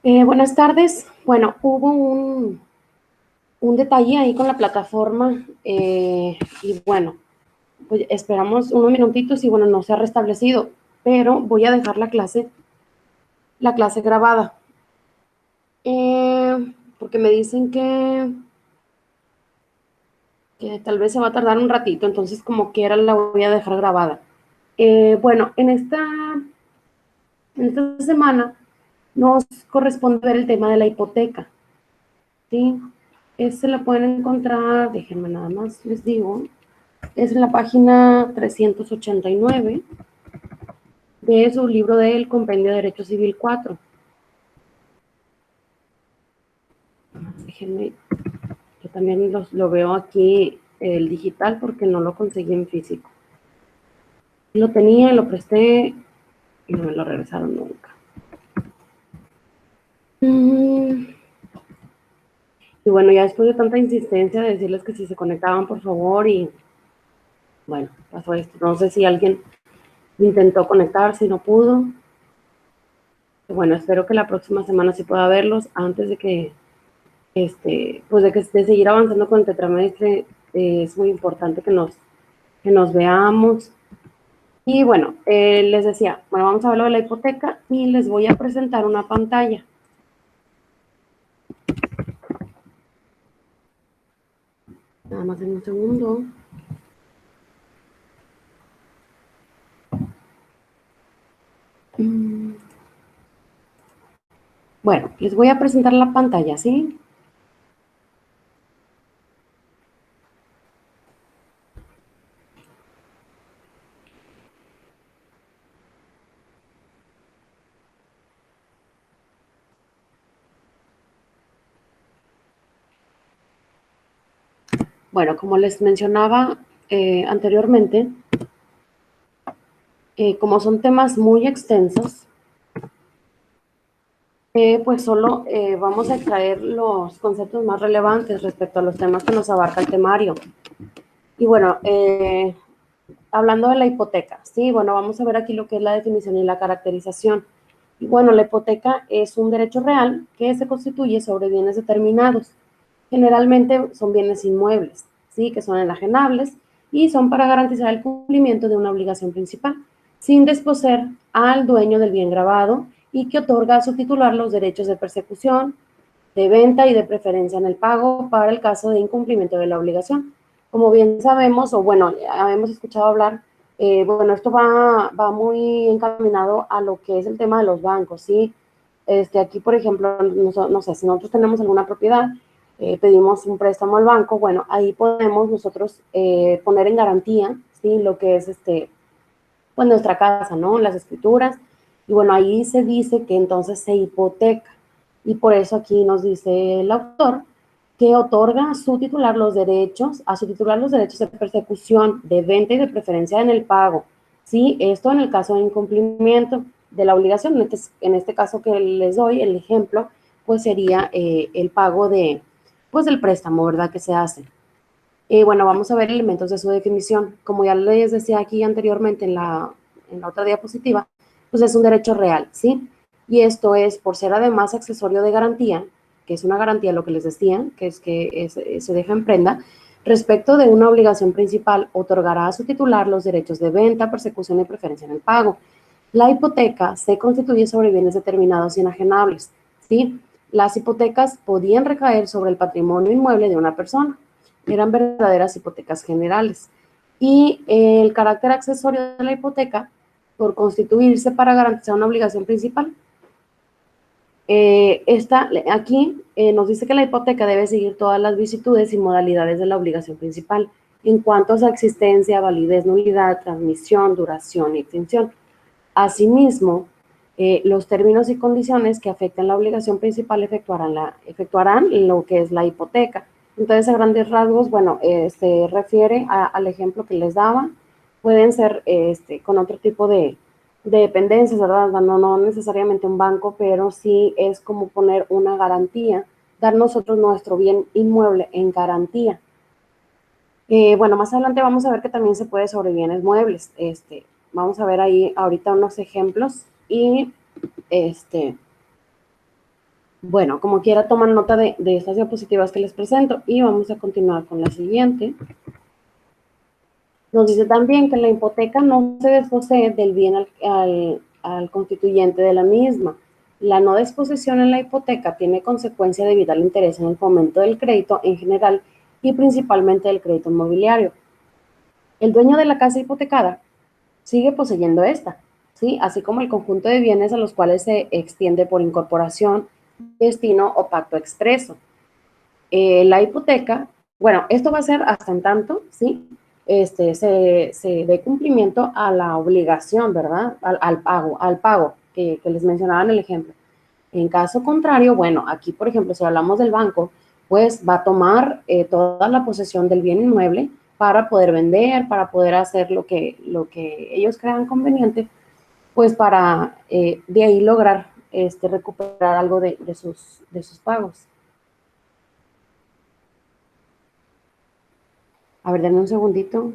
Buenas tardes. Bueno, hubo un detalle ahí con la plataforma y bueno, pues esperamos unos minutitos y bueno, no se ha restablecido, pero voy a dejar la clase grabada. Porque me dicen que tal vez se va a tardar un ratito, entonces como quiera la voy a dejar grabada. Bueno, en esta semana nos corresponde ver el tema de la hipoteca. ¿Sí? Se la pueden encontrar, déjenme nada más, les digo, es en la página 389 de su libro del Compendio de Derecho Civil 4. Déjenme, yo también lo veo aquí el digital porque no lo conseguí en físico. Lo tenía, lo presté y no me lo regresaron nunca. Y bueno, ya después de tanta insistencia de decirles que si se conectaban, por favor, y bueno, pasó esto. No sé si alguien intentó conectarse y no pudo. Bueno, espero que la próxima semana sí pueda verlos antes de que, pues de seguir avanzando con el tetramestre. Es muy importante que nos veamos. Y bueno, les decía, bueno, vamos a ver lo de la hipoteca y les voy a presentar una pantalla. Nada más en un segundo. Bueno, les voy a presentar la pantalla, ¿sí? Bueno, como les mencionaba anteriormente, como son temas muy extensos, pues solo vamos a extraer los conceptos más relevantes respecto a los temas que nos abarca el temario. Y bueno, hablando de la hipoteca, sí, bueno, vamos a ver aquí lo que es la definición y la caracterización. Y bueno, la hipoteca es un derecho real que se constituye sobre bienes determinados. Generalmente son bienes inmuebles, sí, que son enajenables y son para garantizar el cumplimiento de una obligación principal, sin desposeer al dueño del bien grabado y que otorga a su titular los derechos de persecución, de venta y de preferencia en el pago para el caso de incumplimiento de la obligación. Como bien sabemos, o bueno, hemos escuchado hablar, bueno, esto va muy encaminado a lo que es el tema de los bancos, ¿sí? Aquí, por ejemplo, no sé, si nosotros tenemos alguna propiedad, pedimos un préstamo al banco, bueno, ahí podemos nosotros poner en garantía, ¿sí? Lo que es pues nuestra casa, ¿no? Las escrituras. Y bueno, ahí se dice que entonces se hipoteca. Y por eso aquí nos dice el autor que otorga a su titular los derechos, de persecución, de venta y de preferencia en el pago. Sí, esto en el caso de incumplimiento de la obligación, en este caso que les doy, el ejemplo, pues sería el pago pues del préstamo, ¿verdad? Que se hace. Bueno, vamos a ver elementos de su definición. Como ya les decía aquí anteriormente en la otra diapositiva, pues es un derecho real, ¿sí? Y esto es por ser además accesorio de garantía, que es una garantía, lo que les decía, que se deja en prenda, respecto de una obligación principal, otorgará a su titular los derechos de venta, persecución y preferencia en el pago. La hipoteca se constituye sobre bienes determinados y enajenables, ¿sí? Las hipotecas podían recaer sobre el patrimonio inmueble de una persona, eran verdaderas hipotecas generales. Y el carácter accesorio de la hipoteca, por constituirse para garantizar una obligación principal. Aquí nos dice que la hipoteca debe seguir todas las vicitudes y modalidades de la obligación principal en cuanto a su existencia, validez, nulidad, transmisión, duración y extinción. Asimismo, los términos y condiciones que afecten la obligación principal efectuarán lo que es la hipoteca. Entonces, a grandes rasgos, bueno, se refiere al ejemplo que les daba. Pueden ser con otro tipo de dependencias, ¿verdad? No necesariamente un banco, pero sí es como poner una garantía, dar nosotros nuestro bien inmueble en garantía. Bueno, más adelante vamos a ver que también se puede sobre bienes muebles. Vamos a ver ahí ahorita unos ejemplos y Bueno, como quiera, toman nota de estas diapositivas que les presento y vamos a continuar con la siguiente. Nos dice también que la hipoteca no se desposee del bien al constituyente de la misma. La no disposición en la hipoteca tiene consecuencia de vital interés en el fomento del crédito en general y principalmente del crédito inmobiliario. El dueño de la casa hipotecada sigue poseyendo esta, ¿sí? Así como el conjunto de bienes a los cuales se extiende por incorporación, destino o pacto expreso. La hipoteca, bueno, esto va a ser hasta en tanto, ¿sí? Se dé cumplimiento a la obligación, ¿verdad? Al pago que les mencionaba en el ejemplo. En caso contrario, bueno, aquí, por ejemplo, si hablamos del banco, pues va a tomar toda la posesión del bien inmueble para poder vender, para poder hacer lo que ellos crean conveniente, pues para de ahí lograr recuperar algo de sus pagos. A ver, denme un segundito.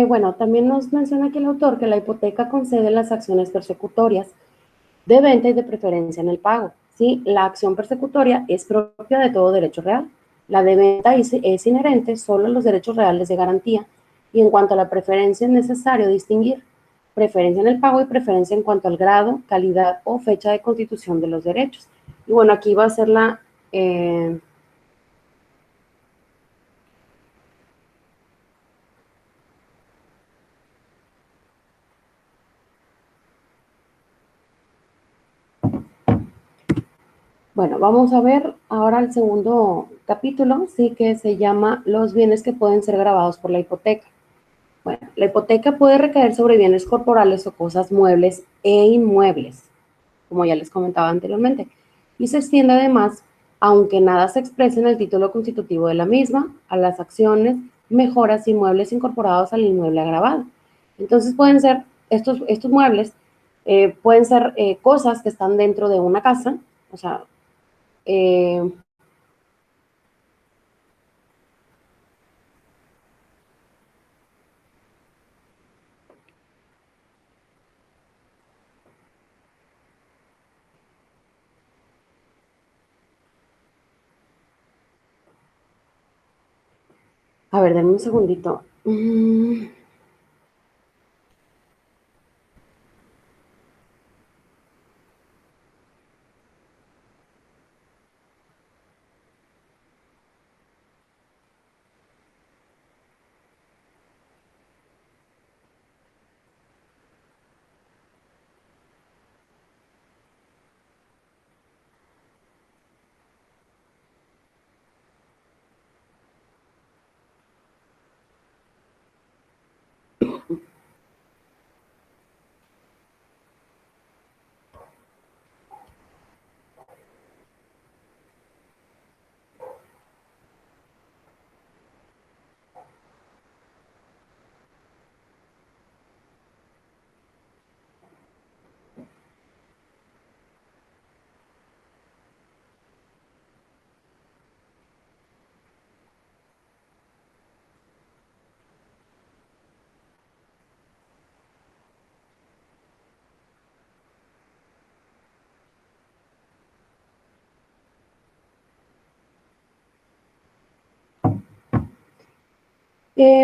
Bueno, también nos menciona aquí el autor que la hipoteca concede las acciones persecutorias de venta y de preferencia en el pago. ¿Sí? La acción persecutoria es propia de todo derecho real. La de venta es inherente solo a los derechos reales de garantía. Y en cuanto a la preferencia es necesario distinguir preferencia en el pago y preferencia en cuanto al grado, calidad o fecha de constitución de los derechos. Y bueno, aquí va a ser eh, bueno, vamos a ver ahora el segundo capítulo, sí, que se llama Los bienes que pueden ser gravados por la hipoteca. Bueno, la hipoteca puede recaer sobre bienes corporales o cosas muebles e inmuebles, como ya les comentaba anteriormente, y se extiende además, aunque nada se exprese en el título constitutivo de la misma, a las acciones, mejoras y muebles incorporados al inmueble agravado. Entonces pueden ser estos muebles, pueden ser cosas que están dentro de una casa, o sea, eh, a ver, denme un segundito.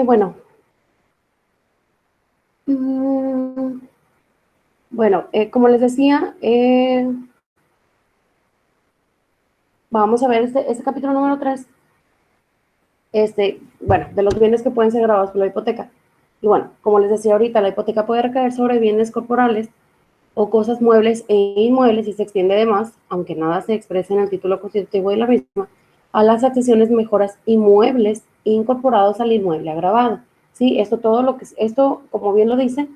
Bueno, mm, bueno, como les decía, vamos a ver este capítulo número 3, bueno, de los bienes que pueden ser grabados por la hipoteca. Y bueno, como les decía ahorita, la hipoteca puede recaer sobre bienes corporales o cosas muebles e inmuebles y se extiende además, aunque nada se exprese en el título constitutivo de la misma, a las accesiones, mejoras inmuebles incorporados al inmueble agravado. Sí, esto, como bien lo dice,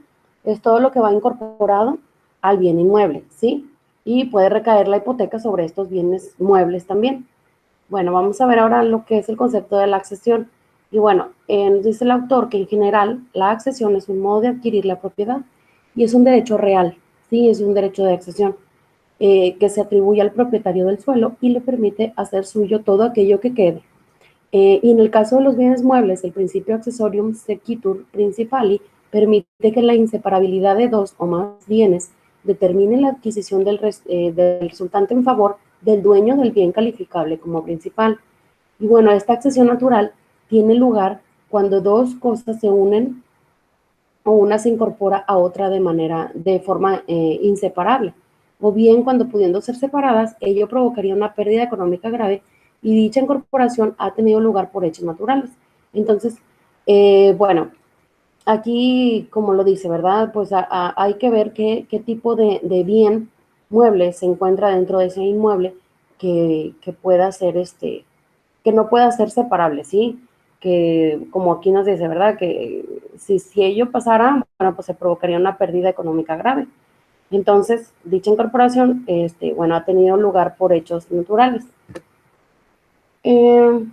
es todo lo que va incorporado al bien inmueble, ¿sí? Y puede recaer la hipoteca sobre estos bienes muebles también. Bueno, vamos a ver ahora lo que es el concepto de la accesión. Y bueno, nos dice el autor que en general la accesión es un modo de adquirir la propiedad y es un derecho real, sí, es un derecho de accesión que se atribuye al propietario del suelo y le permite hacer suyo todo aquello que quede. Y en el caso de los bienes muebles, el principio accessorium sequitur principali permite que la inseparabilidad de dos o más bienes determine la adquisición del resultante en favor del dueño del bien calificable como principal. Y bueno, esta accesión natural tiene lugar cuando dos cosas se unen o una se incorpora a otra de forma inseparable, o bien cuando pudiendo ser separadas, ello provocaría una pérdida económica grave y dicha incorporación ha tenido lugar por hechos naturales. Entonces, bueno, aquí, como lo dice, ¿verdad? Pues hay que ver qué tipo de bien mueble se encuentra dentro de ese inmueble que pueda ser que no pueda ser separable, ¿sí? Que como aquí nos dice, ¿verdad? Que si ello pasara, bueno, pues se provocaría una pérdida económica grave. Entonces, dicha incorporación, bueno, ha tenido lugar por hechos naturales. Eh,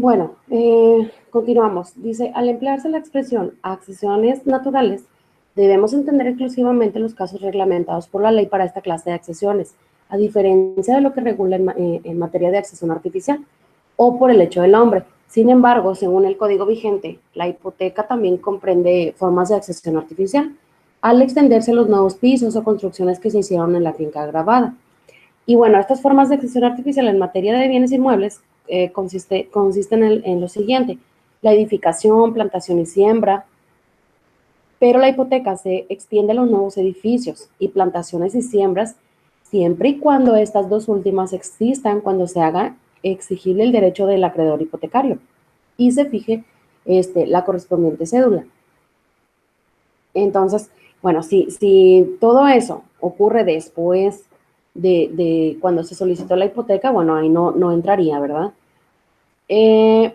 Bueno, continuamos. Dice, al emplearse la expresión accesiones naturales, debemos entender exclusivamente los casos reglamentados por la ley para esta clase de accesiones, a diferencia de lo que regula en materia de accesión artificial o por el hecho del hombre. Sin embargo, según el código vigente, la hipoteca también comprende formas de accesión artificial, al extenderse los nuevos pisos o construcciones que se hicieron en la finca agravada. Y bueno, estas formas de accesión artificial en materia de bienes inmuebles consisten en lo siguiente: la edificación, plantación y siembra, pero la hipoteca se extiende a los nuevos edificios y plantaciones y siembras siempre y cuando estas dos últimas existan cuando se haga exigible el derecho del acreedor hipotecario y se fije la correspondiente cédula. Entonces, bueno, si todo eso ocurre después de cuando se solicitó la hipoteca, bueno, ahí no entraría, ¿verdad? Eh,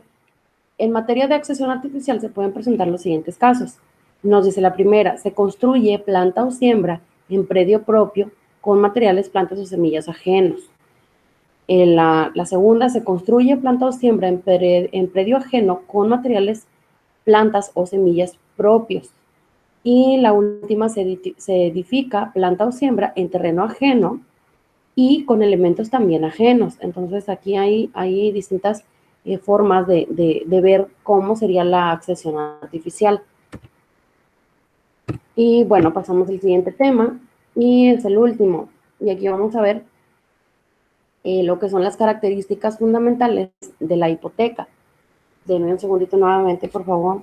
en materia de accesión artificial se pueden presentar los siguientes casos. Nos dice la primera, se construye planta o siembra en predio propio con materiales, plantas o semillas ajenos. En la segunda, se construye planta o siembra en predio ajeno con materiales, plantas o semillas propios. Y la última, se edifica planta o siembra en terreno ajeno y con elementos también ajenos. Entonces aquí hay distintas formas de ver cómo sería la accesión artificial. Y bueno, pasamos al siguiente tema y es el último. Y aquí vamos a ver lo que son las características fundamentales de la hipoteca. Denme un segundito nuevamente, por favor.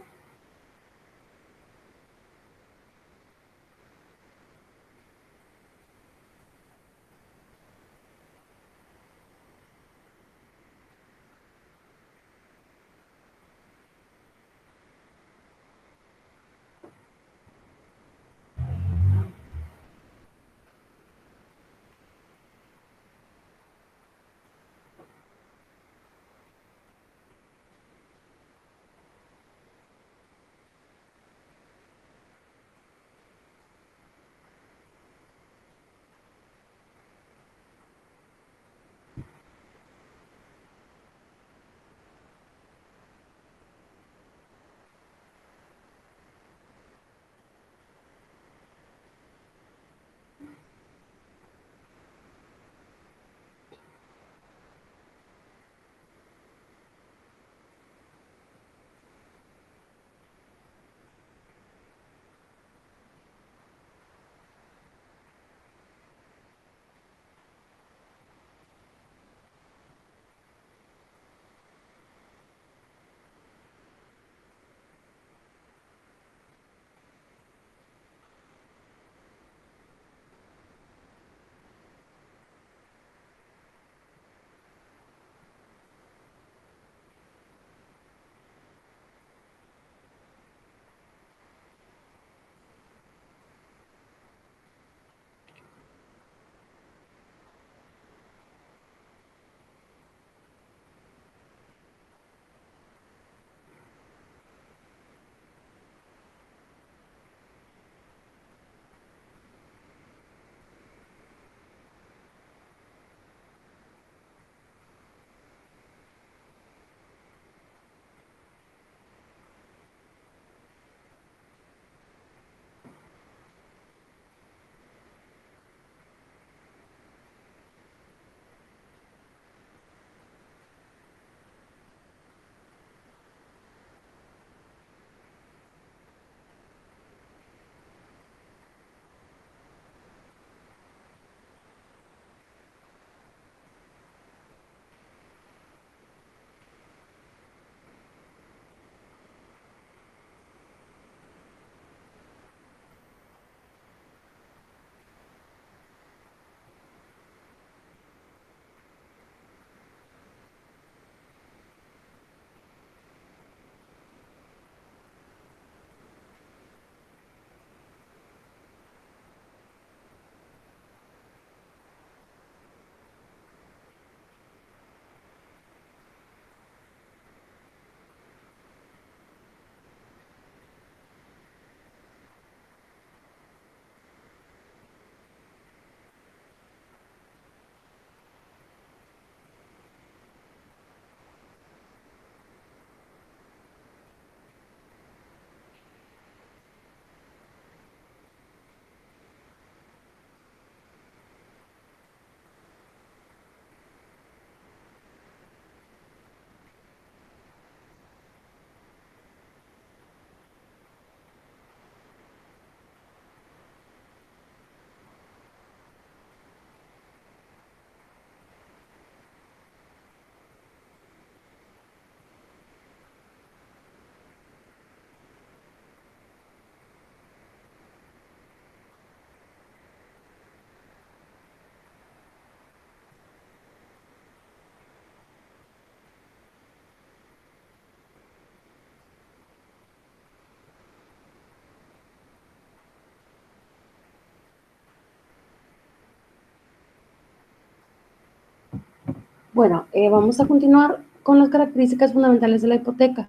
Bueno, vamos a continuar con las características fundamentales de la hipoteca.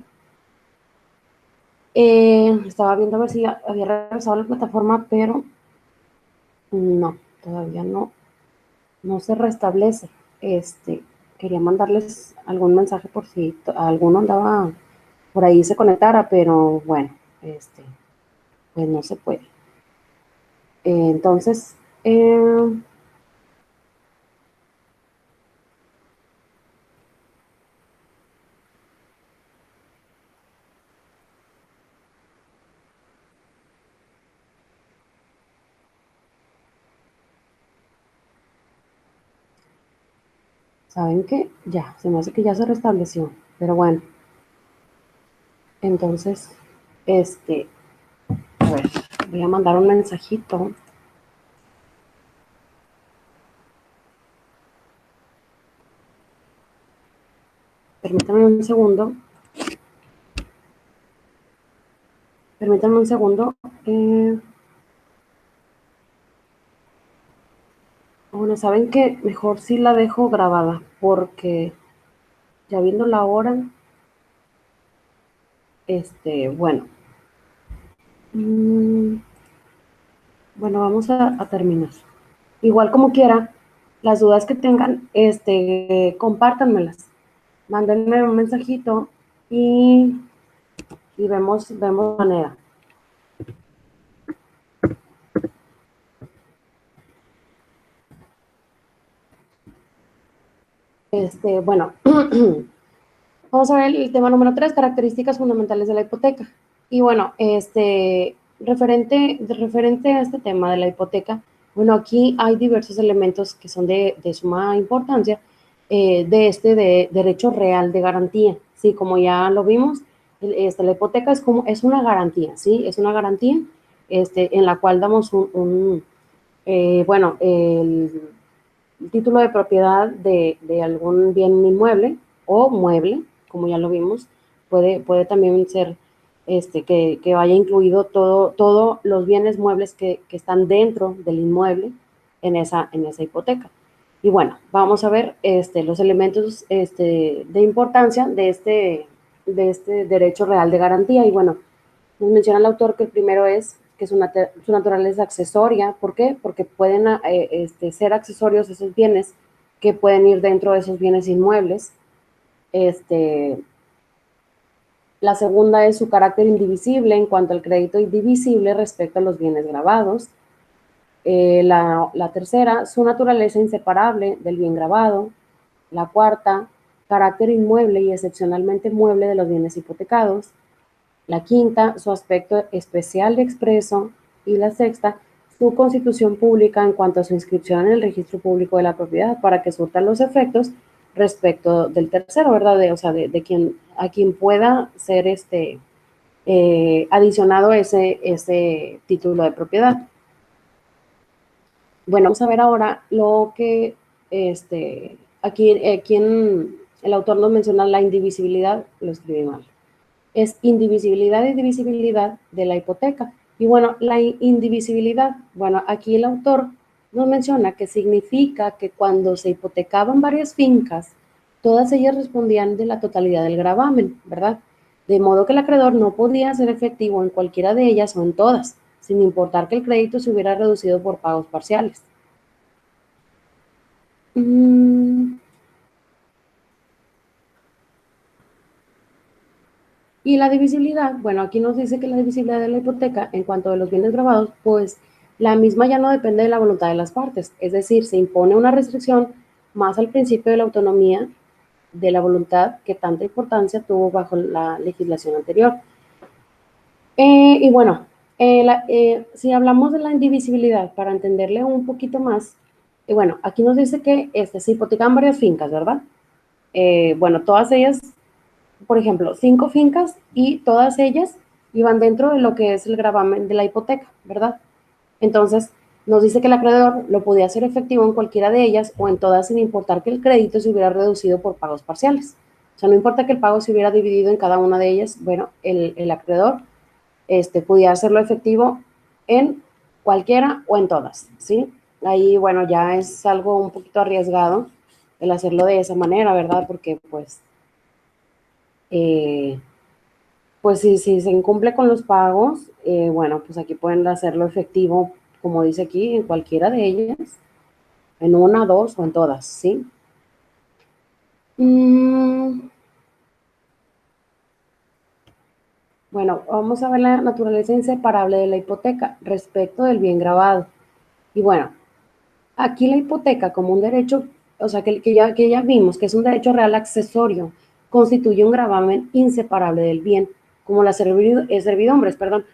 Estaba viendo a ver si había regresado a la plataforma, pero no, todavía no se restablece. Quería mandarles algún mensaje por si alguno andaba por ahí se conectara, pero bueno, pues no se puede. Entonces, ¿saben qué? Ya, se me hace que ya se restableció, pero bueno, entonces, a ver, voy a mandar un mensajito. Permítanme un segundo. Permítanme un segundo. Bueno, ¿saben qué? Mejor sí la dejo grabada, porque ya viendo la hora, bueno. Bueno, vamos a terminar. Igual como quiera, las dudas que tengan, compártanmelas. Mándenme un mensajito y, vemos manera. Bueno, vamos a ver el tema número 3, características fundamentales de la hipoteca. Y bueno, referente a este tema de la hipoteca, bueno, aquí hay diversos elementos que son de suma importancia de derecho real de garantía. Sí, como ya lo vimos, la hipoteca es una garantía, ¿sí? Es una garantía en la cual damos bueno, el título de propiedad de algún bien inmueble o mueble, como ya lo vimos, puede también ser que vaya incluido todos los bienes muebles que están dentro del inmueble en esa hipoteca. Y bueno, vamos a ver los elementos de importancia de este derecho real de garantía. Y bueno, nos menciona el autor que el primero es que su naturaleza accesoria. ¿Por qué? Porque pueden ser accesorios esos bienes que pueden ir dentro de esos bienes inmuebles. La segunda es su carácter indivisible en cuanto al crédito indivisible respecto a los bienes grabados. La tercera, su naturaleza inseparable del bien grabado. La cuarta, carácter inmueble y excepcionalmente mueble de los bienes hipotecados. La quinta, su aspecto especial de expreso. Y la sexta, su constitución pública en cuanto a su inscripción en el registro público de la propiedad para que surtan los efectos respecto del tercero, ¿verdad? O sea, de quien, a quien pueda ser adicionado ese título de propiedad. Bueno, vamos a ver ahora lo que aquí el autor nos menciona la indivisibilidad, lo escribí mal. Es indivisibilidad y divisibilidad de la hipoteca. Y bueno, la indivisibilidad, bueno, aquí el autor nos menciona que significa que cuando se hipotecaban varias fincas, todas ellas respondían de la totalidad del gravamen, ¿verdad? De modo que el acreedor no podía ser efectivo en cualquiera de ellas o en todas, sin importar que el crédito se hubiera reducido por pagos parciales. Y la divisibilidad, bueno, aquí nos dice que la divisibilidad de la hipoteca en cuanto a los bienes grabados, pues la misma ya no depende de la voluntad de las partes, es decir, se impone una restricción más al principio de la autonomía de la voluntad que tanta importancia tuvo bajo la legislación anterior. Y bueno, si hablamos de la indivisibilidad, para entenderle un poquito más, bueno, aquí nos dice que se hipotecan varias fincas, ¿verdad? Bueno, todas ellas, por ejemplo, 5 fincas y todas ellas iban dentro de lo que es el gravamen de la hipoteca, ¿verdad? Entonces, nos dice que el acreedor lo podía hacer efectivo en cualquiera de ellas o en todas sin importar que el crédito se hubiera reducido por pagos parciales. O sea, no importa que el pago se hubiera dividido en cada una de ellas, bueno, el acreedor podía hacerlo efectivo en cualquiera o en todas, ¿sí? Ahí, bueno, ya es algo un poquito arriesgado, el hacerlo de esa manera, ¿verdad? Porque pues si se incumple con los pagos, bueno, pues aquí pueden hacerlo efectivo, como dice aquí, en cualquiera de ellas, en una, dos o en todas, ¿sí? Bueno, vamos a ver la naturaleza inseparable de la hipoteca respecto del bien grabado. Y bueno, aquí la hipoteca como un derecho, o sea, que ya vimos que es un derecho real accesorio, constituye un gravamen inseparable del bien, como las servidumbres, perdón.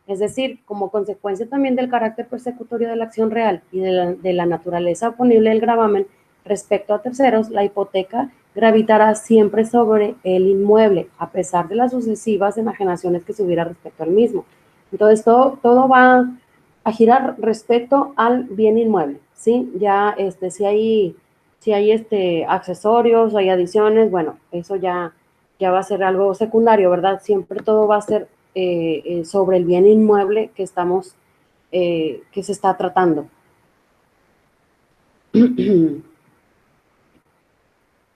Es decir, como consecuencia también del carácter persecutorio de la acción real y de la naturaleza oponible del gravamen respecto a terceros, la hipoteca gravitará siempre sobre el inmueble, a pesar de las sucesivas enajenaciones que se hubiera respecto al mismo. Entonces, todo va a girar respecto al bien inmueble, ¿sí? Ya, si hay accesorios, hay adiciones, bueno, eso ya va a ser algo secundario, ¿verdad? Siempre todo va a ser sobre el bien inmueble que que se está tratando.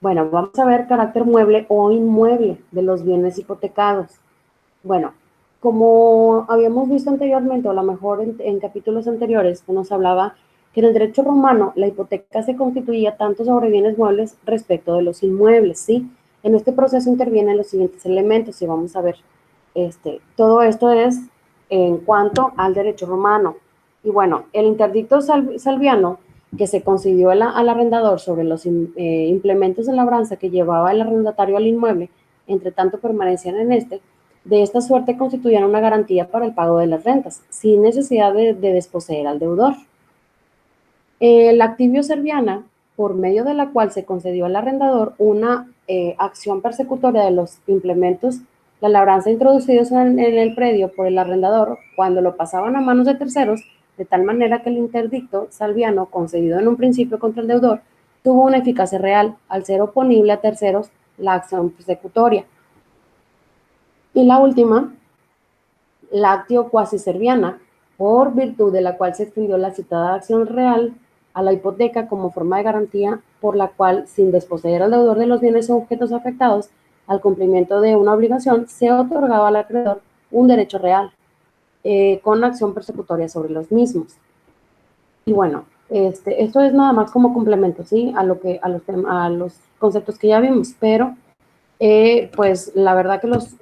Bueno, vamos a ver carácter mueble o inmueble de los bienes hipotecados. Bueno, como habíamos visto anteriormente, o a lo mejor en capítulos anteriores, nos hablaba que en el derecho romano la hipoteca se constituía tanto sobre bienes muebles respecto de los inmuebles, ¿sí? En este proceso intervienen los siguientes elementos y vamos a ver, todo esto es en cuanto al derecho romano. Y bueno, el interdicto salviano que se concedió al arrendador sobre los implementos de labranza que llevaba el arrendatario al inmueble, entre tanto permanecían en de esta suerte constituían una garantía para el pago de las rentas, sin necesidad de desposeer al deudor. La activio serviana, por medio de la cual se concedió al arrendador una acción persecutoria de los implementos, la labranza introducidos en el predio por el arrendador cuando lo pasaban a manos de terceros, de tal manera que el interdicto salviano, concedido en un principio contra el deudor, tuvo una eficacia real al ser oponible a terceros la acción persecutoria. Y la última, la actio quasi serviana, por virtud de la cual se extendió la citada acción real a la hipoteca como forma de garantía por la cual, sin desposeer al deudor de los bienes o objetos afectados al cumplimiento de una obligación, se otorgaba al acreedor un derecho real con acción persecutoria sobre los mismos. Y bueno, esto es nada más como complemento, ¿sí? A los conceptos que ya vimos, pero pues la verdad que todos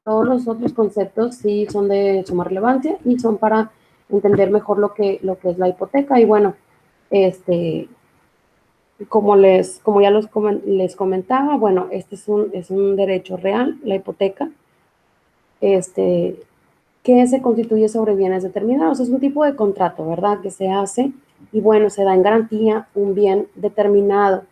los otros conceptos sí son de suma relevancia y son para entender mejor lo que es la hipoteca. Y bueno, este, como ya les comentaba, bueno, es un derecho real, la hipoteca, que se constituye sobre bienes determinados. Es un tipo de contrato, ¿verdad? Que se hace y bueno, se da en garantía un bien determinado.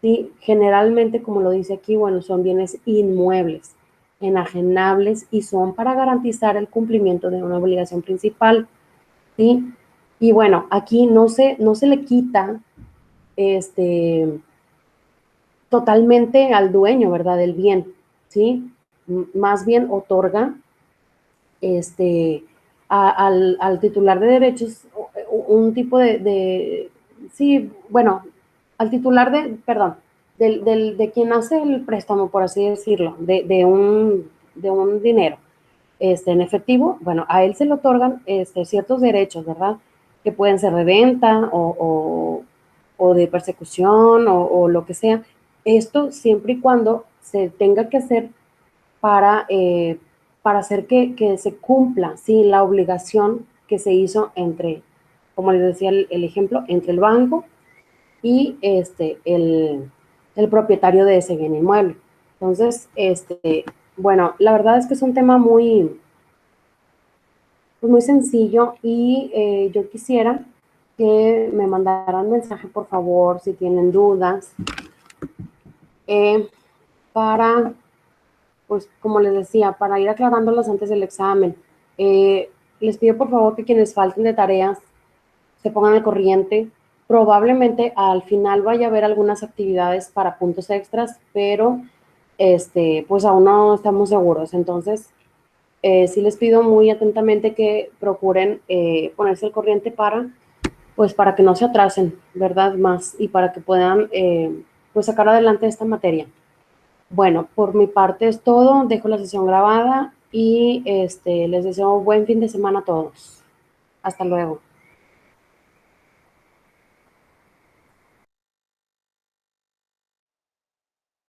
¿Sí? Generalmente, como lo dice aquí, bueno, son bienes inmuebles, enajenables y son para garantizar el cumplimiento de una obligación principal, ¿sí? Y bueno, aquí no se le quita totalmente al dueño, ¿verdad? Del bien, ¿sí? Más bien otorga este, al titular de derechos un tipo sí, bueno, al titular perdón, de quien hace el préstamo, por así decirlo, de un dinero en efectivo, bueno, a él se le otorgan ciertos derechos, ¿verdad? Que pueden ser de venta o de persecución o lo que sea. Esto siempre y cuando se tenga que hacer para hacer que se cumpla, ¿sí? La obligación que se hizo entre, como les decía el ejemplo, entre el banco y el propietario de ese bien inmueble. Entonces, bueno, la verdad es que es un tema pues muy sencillo y yo quisiera que me mandaran mensaje, por favor, si tienen dudas, eh, para pues como les decía, para ir aclarándolas antes del examen. Les pido por favor que quienes falten de tareas se pongan al corriente. Probablemente al final vaya a haber algunas actividades para puntos extras, pero pues aún no estamos seguros. Entonces, sí les pido muy atentamente que procuren ponerse al corriente para pues para que no se atrasen, ¿verdad? Más y para que puedan pues sacar adelante esta materia. Bueno, por mi parte es todo, dejo la sesión grabada y les deseo un buen fin de semana a todos. Hasta luego.